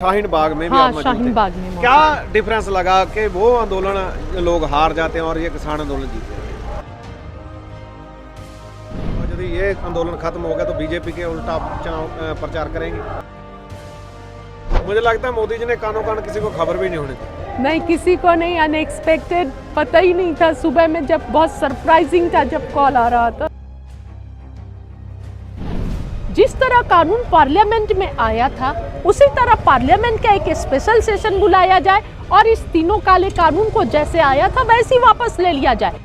शाहीन बाग में भी हाँ, आप मौजूद शाहीन थे। बाग में मौजूद क्या डिफरेंस लगा कि वो आंदोलन लोग हार जाते हैं और ये किसान आंदोलन जीते हैं? और यदि ये आंदोलन खत्म हो गया तो बीजेपी के उल्टा आप चुनाव प्रचार करेंगे? मुझे लगता है मोदी जी ने कानों कान किसी को खबर भी नहीं होने दी। नहीं, किसी को नहीं, अनएक्सपेक्टेड, पता ही नहीं था। सुबह में जब बहुत सरप्राइजिंग था जब कॉल आ रहा था। जिस तरह कानून पार्लियामेंट में आया था उसी तरह पार्लियामेंट का एक स्पेशल सेशन बुलाया जाए और इस तीनों काले कानून को जैसे आया था वैसे ही वापस ले लिया जाए,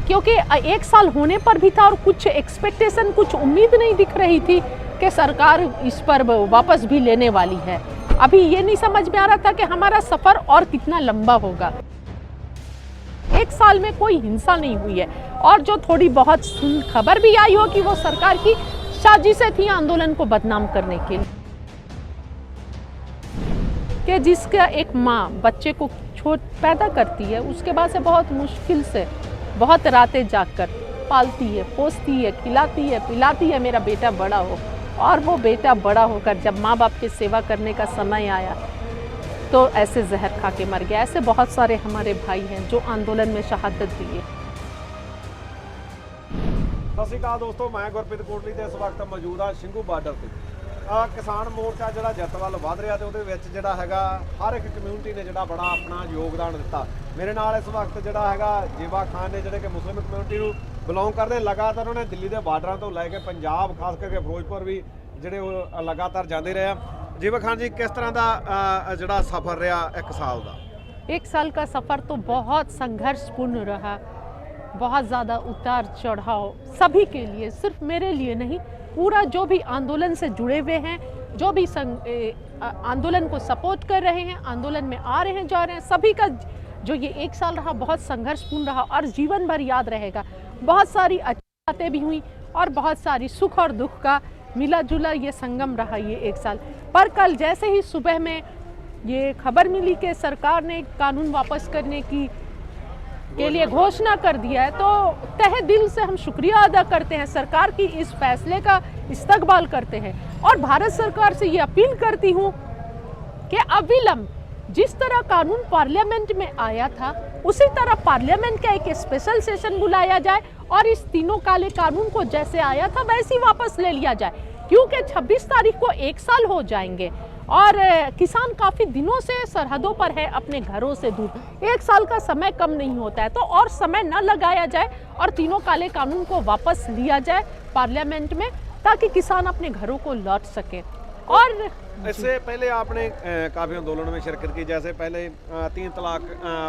क्योंकि एक साल होने पर भी था और कुछ एक्सपेक्टेशन, कुछ उम्मीद नहीं दिख रही थी कि सरकार इस पर वापस भी लेने वाली है। अभी ये नहीं समझ में आ रहा था कि हमारा सफर और कितना लंबा होगा। एक साल में कोई हिंसा नहीं हुई है और जो थोड़ी बहुत खबर भी आई हो कि वो सरकार की साजिशें थी आंदोलन को बदनाम करने के लिए, कि जिसका एक माँ बच्चे को पैदा करती है, उसके बाद से बहुत मुश्किल से बहुत रातें जागकर पालती है, पोसती है, खिलाती है, पिलाती है, मेरा बेटा बड़ा हो। और वो बेटा बड़ा होकर जब माँ बाप की सेवा करने का समय आया तो ऐसे जहर खा के मर गया। ऐसे बहुत सारे हमारे भाई हैं जो आंदोलन में शहादत दिए। ਸਤਿ ਸ਼੍ਰੀ ਅਕਾਲ ਦੋਸਤੋ, ਮੈਂ ਗੁਰਪ੍ਰੀਤ ਕੋਟਲੀ ਤੇ ਇਸ ਵਕਤ ਮੌਜੂਦ ਹਾਂ ਸਿੰਘੂ ਬਾਰਡਰ ਤੇ। ਕਿਸਾਨ ਮੋਰਚਾ ਜਿਹੜਾ ਜਿੱਤ ਵੱਲ ਵਧ ਰਿਹਾ ਤੇ ਉਹਦੇ ਵਿੱਚ ਜਿਹੜਾ ਹੈਗਾ ਹਰ ਇੱਕ ਕਮਿਊਨਿਟੀ ਨੇ ਜਿਹੜਾ ਬੜਾ ਆਪਣਾ ਯੋਗਦਾਨ ਦਿੱਤਾ। ਮੇਰੇ ਨਾਲ ਇਸ ਵਕਤ ਜਿਹੜਾ ਹੈਗਾ ਜੇਵਾ ਖਾਨ ਨੇ, ਜਿਹੜੇ ਕਿ ਮੁਸਲਿਮ ਕਮਿਊਨਿਟੀ ਨੂੰ ਬਿਲੋਂਗ ਕਰਦੇ। ਲਗਾਤਾਰ ਉਹਨੇ ਦਿੱਲੀ ਦੇ ਬਾਰਡਰਾਂ ਤੋਂ ਲੈ ਕੇ ਪੰਜਾਬ, ਖਾਸ ਕਰਕੇ ਫਿਰੋਜ਼ਪੁਰ ਵੀ ਜਿਹੜੇ ਉਹ ਲਗਾਤਾਰ ਜਾਂਦੇ ਰਹੇ ਆ। ਜੇਵਾ ਖਾਨ जी, किस तरह का ਜਿਹੜਾ ਸਫ਼ਰ ਰਿਹਾ ਇੱਕ ਸਾਲ ਦਾ? एक साल का सफ़र तो बहुत संघर्षपूर्ण रहा, बहुत ज़्यादा उतार चढ़ाव सभी के लिए, सिर्फ मेरे लिए नहीं, पूरा जो भी आंदोलन से जुड़े हुए हैं, जो भी आंदोलन को सपोर्ट कर रहे हैं, आंदोलन में आ रहे हैं, जा रहे हैं, सभी का जो ये एक साल रहा बहुत संघर्षपूर्ण रहा और जीवन भर याद रहेगा। बहुत सारी अच्छी बातें भी हुई और बहुत सारी सुख और दुख का मिला जुला ये संगम रहा ये एक साल। पर कल जैसे ही सुबह में ये खबर मिली कि सरकार ने कानून वापस करने के लिए घोषणा कर दिया है, तो तहे दिल से हम शुक्रिया अदा करते हैं, सरकार की इस फैसले का इस्तकबाल करते हैं और भारत सरकार से ये अपील करती हूँ कि अविलंब जिस तरह कानून पार्लियामेंट में आया था उसी तरह पार्लियामेंट का एक स्पेशल सेशन बुलाया जाए और इस तीनों काले कानून को जैसे आया था वैसे ही वापस ले लिया जाए, क्योंकि 26 तारीख को एक साल हो जाएंगे और किसान काफ़ी दिनों से सरहदों पर है, अपने घरों से दूर। एक साल का समय कम नहीं होता है, तो और समय न लगाया जाए और तीनों काले कानून को वापस लिया जाए पार्लियामेंट में, ताकि किसान अपने घरों को लौट सके। और इससे पहले आपने काफ़ी आंदोलनों में शिरकत की, जैसे पहले 3 तलाक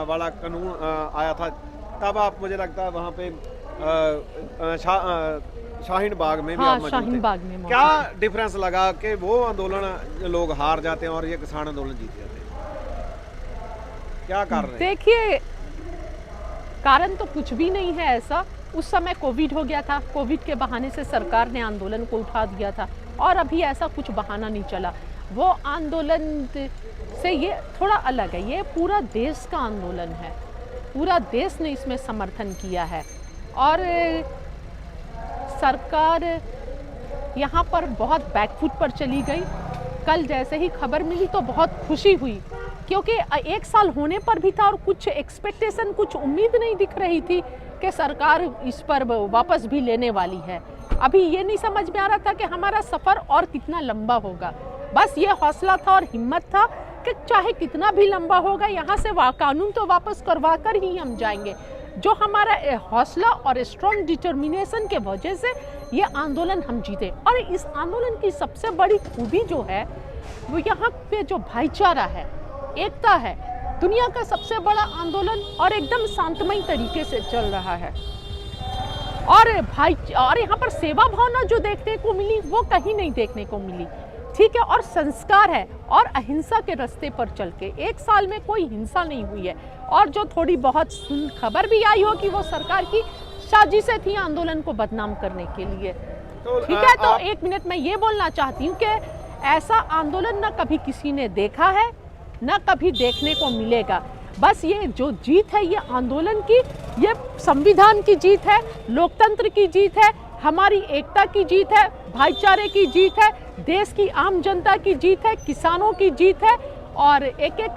वाला कानून आया था, तब आप, मुझे लगता है वहाँ पे शाहीन बाग में भी हाँ, आप मौजूद शाहीन थे। बाग में मौजूद क्या डिफरेंस लगा कि वो आंदोलन लोग हार जाते हैं और ये किसान आंदोलन जीत जाते हैं? क्या कारण है? देखिए, कारण तो कुछ भी नहीं है ऐसा। उस समय कोविड हो गया था, कोविड के बहाने से सरकार ने आंदोलन को उठा दिया था और अभी ऐसा कुछ बहाना नहीं चला। वो आंदोलन से ये थोड़ा अलग है, ये पूरा देश का आंदोलन है, पूरा देश ने इसमें समर्थन किया है और सरकार यहाँ पर बहुत बैकफुट पर चली गई। कल जैसे ही खबर मिली तो बहुत खुशी हुई, क्योंकि एक साल होने पर भी था और कुछ एक्सपेक्टेशन, कुछ उम्मीद नहीं दिख रही थी कि सरकार इस पर वापस भी लेने वाली है। अभी ये नहीं समझ में आ रहा था कि हमारा सफ़र और कितना लंबा होगा। बस ये हौसला था और हिम्मत था कि चाहे कितना भी लंबा होगा, यहाँ से कानून तो वापस करवा कर ही हम जाएंगे। जो हमारा हौसला और स्ट्रॉन्ग डिटर्मिनेशन के वजह से ये आंदोलन हम जीते। और इस आंदोलन की सबसे बड़ी खूबी जो है वो यहाँ पे जो भाईचारा है, एकता है, दुनिया का सबसे बड़ा आंदोलन और एकदम शांतमय तरीके से चल रहा है और यहाँ पर सेवा भावना जो देखने को मिली वो कहीं नहीं देखने को मिली, ठीक है। और संस्कार है और अहिंसा के रास्ते पर चल के एक साल में कोई हिंसा नहीं हुई है और जो थोड़ी बहुत खबर भी आई हो कि वो सरकार की साजिशें थी आंदोलन को बदनाम करने के लिए, ठीक है। तो एक मिनट में ये बोलना चाहती हूँ कि ऐसा आंदोलन न कभी किसी ने देखा है, न कभी देखने को मिलेगा। बस ये जो जीत है ये आंदोलन की, ये संविधान की जीत है, लोकतंत्र की जीत है, हमारी एकता की जीत है, भाईचारे की जीत है, देश की आम जनता की जीत है, किसानों की जीत है और एक एक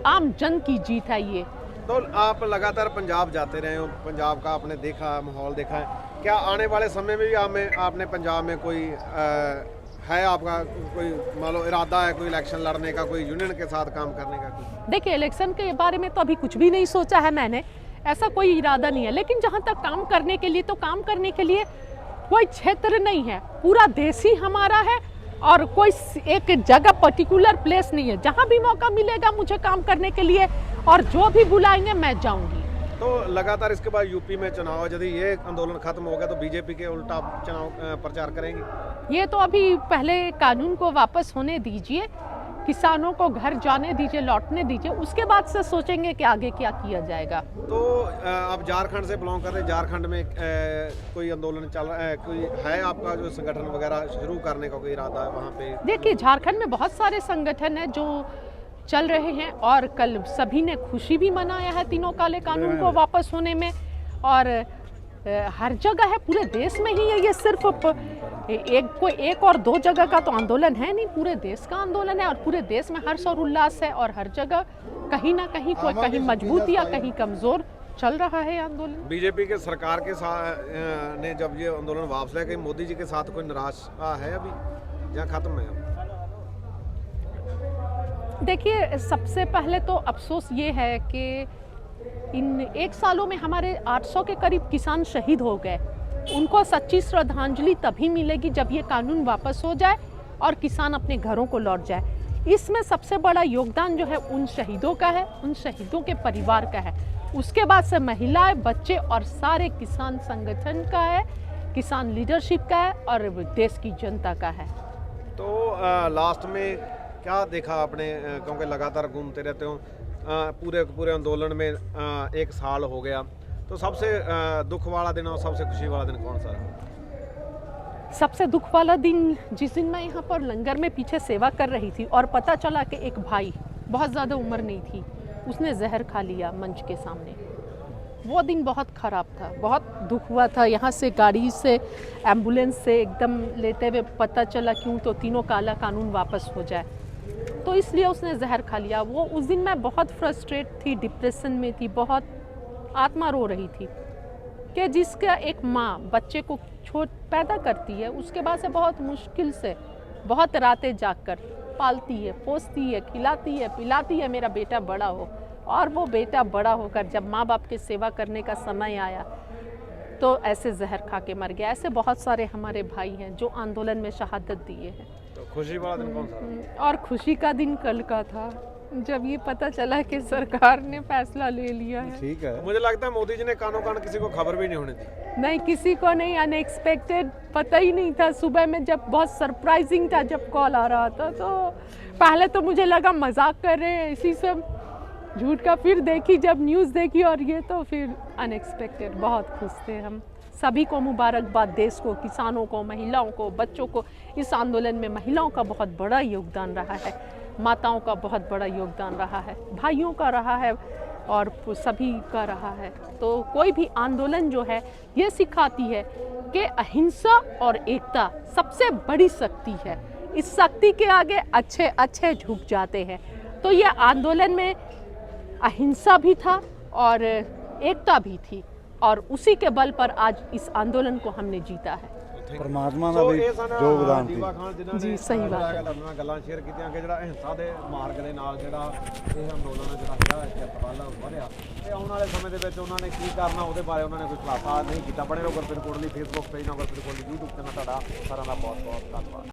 आम जन की जीत है ये। तो आप लगातार पंजाब जाते रहे हो, पंजाब का आपने देखा, माहौल देखा है, क्या आने वाले समय में भी आपने पंजाब में कोई है आपका कोई मान लो इरादा है कोई इलेक्शन लड़ने का, कोई यूनियन के साथ काम करने का? देखिए, इलेक्शन के बारे में तो अभी कुछ भी नहीं सोचा है मैंने, ऐसा कोई इरादा नहीं है। लेकिन जहाँ तक काम करने के लिए, तो काम करने के लिए कोई क्षेत्र नहीं है, पूरा देश ही हमारा है और कोई एक जगह पर्टिकुलर प्लेस नहीं है। जहाँ भी मौका मिलेगा मुझे काम करने के लिए और जो भी बुलाएंगे मैं जाऊंगी। तो लगातार इसके बाद यूपी में चुनाव, यदि ये आंदोलन खत्म हो गया तो बीजेपी के उल्टा चुनाव प्रचार करेंगे? ये तो अभी पहले कानून को वापस होने दीजिए, किसानों को घर जाने दीजिए, लौटने दीजिए, उसके बाद से सोचेंगे कि आगे क्या किया जाएगा। तो आप झारखंड से बिलोंग कर रहे हैं, झारखंड में कोई आंदोलन चल रहा है, कोई है आपका जो संगठन वगैरह शुरू करने का कोई इरादा है वहाँ पे? देखिए, झारखंड में बहुत सारे संगठन हैं जो चल रहे हैं और कल सभी ने खुशी भी मनाया है तीनों काले कानून को वापस होने में। और हर जगह है, पूरे देश में ही है, ये सिर्फ एक और दो जगह का तो आंदोलन है नहीं, पूरे देश का आंदोलन है और पूरे देश में हर्ष और उल्लास है और हर जगह कहीं ना कहीं कोई कहीं मजबूत या कहीं कमजोर चल रहा है आंदोलन। बीजेपी के सरकार के साथ ने जब ये आंदोलन वापस लिया, कहीं मोदी जी के साथ कोई निराशा है अभी या खत्म है? देखिए, सबसे पहले तो अफसोस ये है कि इन 1 सालों में हमारे 800 के करीब किसान शहीद हो गए। उनको सच्ची श्रद्धांजलि तभी मिलेगी जब ये कानून वापस हो जाए और किसान अपने घरों को लौट जाए। इसमें सबसे बड़ा योगदान जो है उन शहीदों का है, उन शहीदों के परिवार का है। उसके बाद से महिलाएं, बच्चे और सारे किसान संगठन का है, किसान लीडरशिप का है और देश की जनता का है। तो लास्ट में क्या देखा आपने, क्योंकि लगातार घूमते रहते हो, पूरे आंदोलन में 1 साल हो गया, तो सबसे दुख वाला दिन और सबसे खुशी वाला दिन कौन सा है? सबसे दुख वाला दिन जिस दिन मैं यहाँ पर लंगर में पीछे सेवा कर रही थी और पता चला कि एक भाई, बहुत ज़्यादा उम्र नहीं थी, उसने जहर खा लिया मंच के सामने। वो दिन बहुत ख़राब था, बहुत दुख हुआ था। यहाँ से गाड़ी से, एम्बुलेंस से एकदम लेते हुए पता चला क्यों तो तीनों काला कानून वापस हो जाए, तो इसलिए उसने जहर खा लिया। वो उस दिन मैं बहुत फ्रस्ट्रेट थी, डिप्रेशन में थी, बहुत आत्मा रो रही थी कि जिसका एक माँ बच्चे को पैदा करती है, उसके बाद से बहुत मुश्किल से, बहुत रातें जागकर पालती है, पोसती है, खिलाती है, पिलाती है, मेरा बेटा बड़ा हो। और वो बेटा बड़ा होकर जब माँ बाप की सेवा करने का समय आया तो ऐसे जहर खा के मर गया। ऐसे बहुत सारे हमारे भाई हैं जो आंदोलन में शहादत दिए हैं। तो खुशी वाला दिन कौन सा? और खुशी का दिन कल का था जब ये पता चला कि सरकार ने फैसला ले लिया है। ठीक है, मुझे लगता है मोदी जी ने कानों कान किसी को खबर भी नहीं होने दी। नहीं, किसी को नहीं, अनएक्सपेक्टेड, पता ही नहीं था। सुबह में जब बहुत सरप्राइजिंग था जब कॉल आ रहा था, तो पहले तो मुझे लगा मजाक कर रहे हैं इसी सब झूठ का, फिर देखी जब न्यूज़ देखी और ये तो फिर अनएक्सपेक्टेड। बहुत खुश थे हम। सभी को मुबारकबाद, देश को, किसानों को, महिलाओं को, बच्चों को। इस आंदोलन में महिलाओं का बहुत बड़ा योगदान रहा है, माताओं का बहुत बड़ा योगदान रहा है, भाइयों का रहा है और सभी का रहा है। तो कोई भी आंदोलन जो है ये सिखाती है कि अहिंसा और एकता सबसे बड़ी शक्ति है। इस शक्ति के आगे अच्छे अच्छे झुक जाते हैं। तो ये आंदोलन में अहिंसा भी था और एकता भी थी और उसी के बल पर आज इस आंदोलन को हमने जीता है। परमात्मा ਦਾ ਵੀ ਯੋਗਦਾਨ ਸੀ जी, सही बात है। ਤੁਹਾਡੀਆਂ ਗੱਲਾਂ ਸ਼ੇਅਰ ਕੀਤੀਆਂ ਕਿ ਜਿਹੜਾ ਅਹਿੰਸਾ ਦੇ ਮਾਰਗ ਦੇ ਨਾਲ ਜਿਹੜਾ ਇਹ ਅੰਦੋਲਨ ਜਿਹੜਾ ਹੈਗਾ ਜਿੱਤ ਵੱਲ ਵਧਿਆ ਤੇ ਆਉਣ ਵਾਲੇ ਸਮੇਂ ਦੇ ਵਿੱਚ ਉਹਨਾਂ ਨੇ ਕੀ ਕਰਨਾ ਉਹਦੇ ਬਾਰੇ ਉਹਨਾਂ ਨੇ ਕੋਈ ਖੁਲਾਸਾ ਨਹੀਂ ਕੀਤਾ। ਬਣੇ ਰਹੋ ਗੁਰਪ੍ਰੀਤ ਕੋਟਲੀ ਫੇਸਬੁੱਕ ਪੇਜ ਨਾਲ, ਗੁਰਪ੍ਰੀਤ ਕੋਟਲੀ YouTube ਚੈਨਲ। ਤੁਹਾਡਾ ਸਾਰਿਆਂ ਦਾ ਬਹੁਤ ਬਹੁਤ ਧੰਨਵਾਦ।